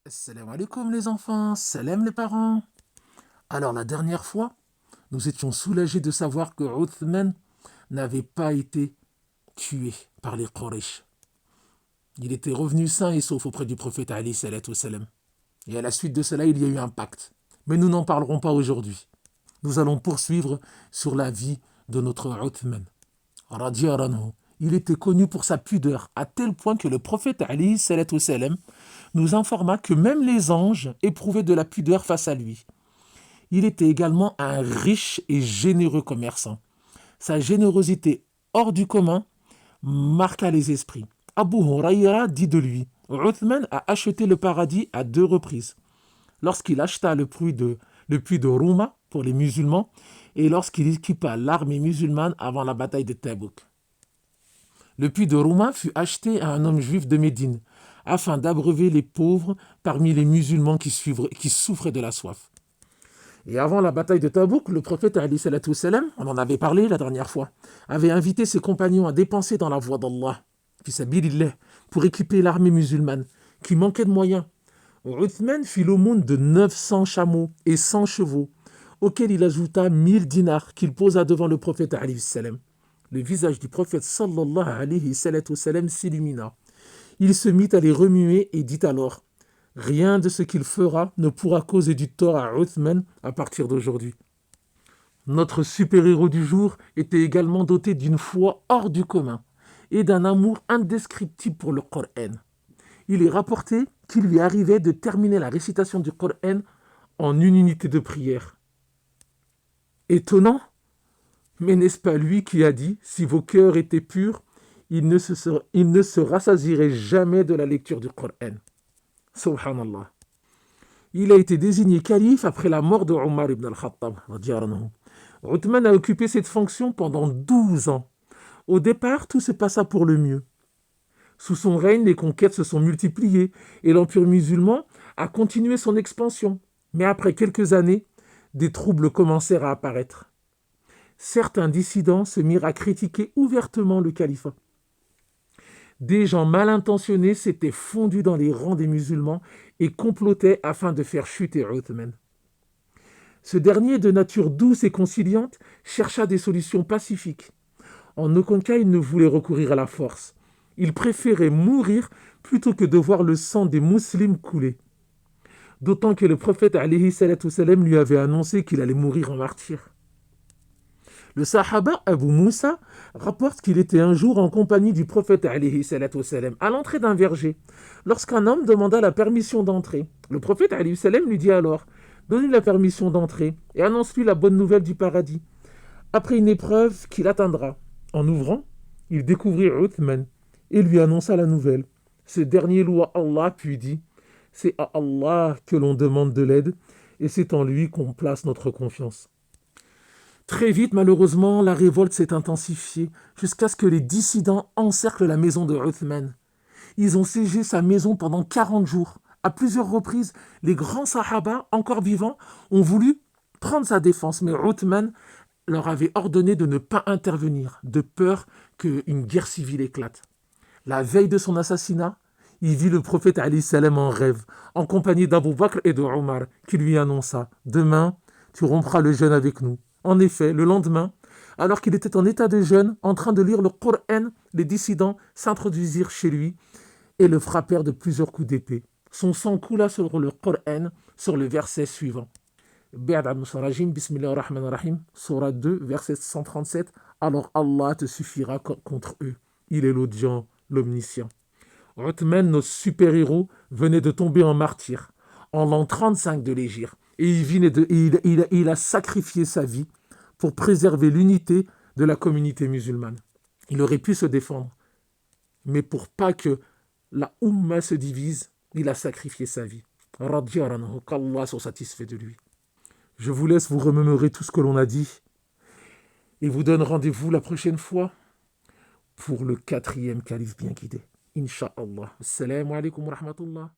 Salam alaikum les enfants, salam les parents. Alors la dernière fois, nous étions soulagés de savoir que Uthman n'avait pas été tué par les Quraysh. Il était revenu sain et sauf auprès du prophète Ali salatu salam. Et à la suite de cela, il y a eu un pacte. Mais nous n'en parlerons pas aujourd'hui. Nous allons poursuivre sur la vie de notre Uthman. Radiyallahu anhu. Il était connu pour sa pudeur, à tel point que le prophète Ali salatu salam nous informa que même les anges éprouvaient de la pudeur face à lui. Il était également un riche et généreux commerçant. Sa générosité hors du commun marqua les esprits. Abu Huraira dit de lui: Uthman a acheté le paradis à 2 reprises. Lorsqu'il acheta le puits de Rouma pour les musulmans et lorsqu'il équipa l'armée musulmane avant la bataille de Tabouk. Le puits de Rouma fut acheté à un homme juif de Médine afin d'abreuver les pauvres parmi les musulmans qui souffraient de la soif. Et avant la bataille de Tabouk, le prophète, on en avait parlé la dernière fois, avait invité ses compagnons à dépenser dans la voie d'Allah, pour équiper l'armée musulmane, qui manquait de moyens. Uthman fit l'aumône de 900 chameaux et 100 chevaux, auxquels il ajouta 1000 dinars qu'il posa devant le prophète. Le visage du prophète sallallahu alayhi wa sallam s'illumina. Il se mit à les remuer et dit alors: rien de ce qu'il fera ne pourra causer du tort à Uthman à partir d'aujourd'hui. Notre super-héros du jour était également doté d'une foi hors du commun et d'un amour indescriptible pour le Coran. Il est rapporté qu'il lui arrivait de terminer la récitation du Coran en une unité de prière. Étonnant, mais n'est-ce pas lui qui a dit: si vos cœurs étaient purs, il ne se rassasierait jamais de la lecture du Coran. Subhanallah. Il a été désigné calife après la mort de Omar ibn al-Khattab. Uthman a occupé cette fonction pendant 12 ans. Au départ, tout se passa pour le mieux. Sous son règne, les conquêtes se sont multipliées et l'empire musulman a continué son expansion. Mais après quelques années, des troubles commencèrent à apparaître. Certains dissidents se mirent à critiquer ouvertement le califat. Des gens mal intentionnés s'étaient fondus dans les rangs des musulmans et complotaient afin de faire chuter Uthman. Ce dernier, de nature douce et conciliante, chercha des solutions pacifiques. En aucun cas, il ne voulait recourir à la force. Il préférait mourir plutôt que de voir le sang des musulmans couler. D'autant que le prophète alayhi salatu salam lui avait annoncé qu'il allait mourir en martyr. Le sahaba Abu Moussa rapporte qu'il était un jour en compagnie du prophète alayhi salatu salam à l'entrée d'un verger, lorsqu'un homme demanda la permission d'entrer. Le prophète alayhi salam lui dit alors: donnez la permission d'entrer et annonce-lui la bonne nouvelle du paradis, après une épreuve qu'il atteindra. En ouvrant, il découvrit Uthman et lui annonça la nouvelle. Ce dernier loua Allah puis dit: c'est à Allah que l'on demande de l'aide et c'est en lui qu'on place notre confiance. Très vite, malheureusement, la révolte s'est intensifiée jusqu'à ce que les dissidents encerclent la maison de Uthman. Ils ont siégé sa maison pendant 40 jours. À plusieurs reprises, les grands sahaba, encore vivants, ont voulu prendre sa défense, mais Uthman leur avait ordonné de ne pas intervenir, de peur qu'une guerre civile éclate. La veille de son assassinat, il vit le prophète alayhi salam en rêve, en compagnie d'Abu Bakr et de Omar, qui lui annonça: demain, tu rompras le jeûne avec nous. En effet, le lendemain, alors qu'il était en état de jeûne, en train de lire le Coran, les dissidents s'introduisirent chez lui et le frappèrent de plusieurs coups d'épée. Son sang coula sur le Coran, sur le verset suivant. Bismillahirrahmanirrahim, Surah 2, verset 137. Alors Allah te suffira contre eux. Il est l'audient, l'omniscient. Uthman, notre super-héros, venait de tomber en martyr en l'an 35 de l'Hégire. Et il a sacrifié sa vie pour préserver l'unité de la communauté musulmane. Il aurait pu se défendre, mais pour pas que la Ummah se divise, il a sacrifié sa vie. Qu'Allah soit satisfait de lui. Je vous laisse vous remémorer tout ce que l'on a dit et vous donne rendez-vous la prochaine fois pour le 4e calife bien guidé. Inch'Allah. Assalamu alaikum wa rahmatullah.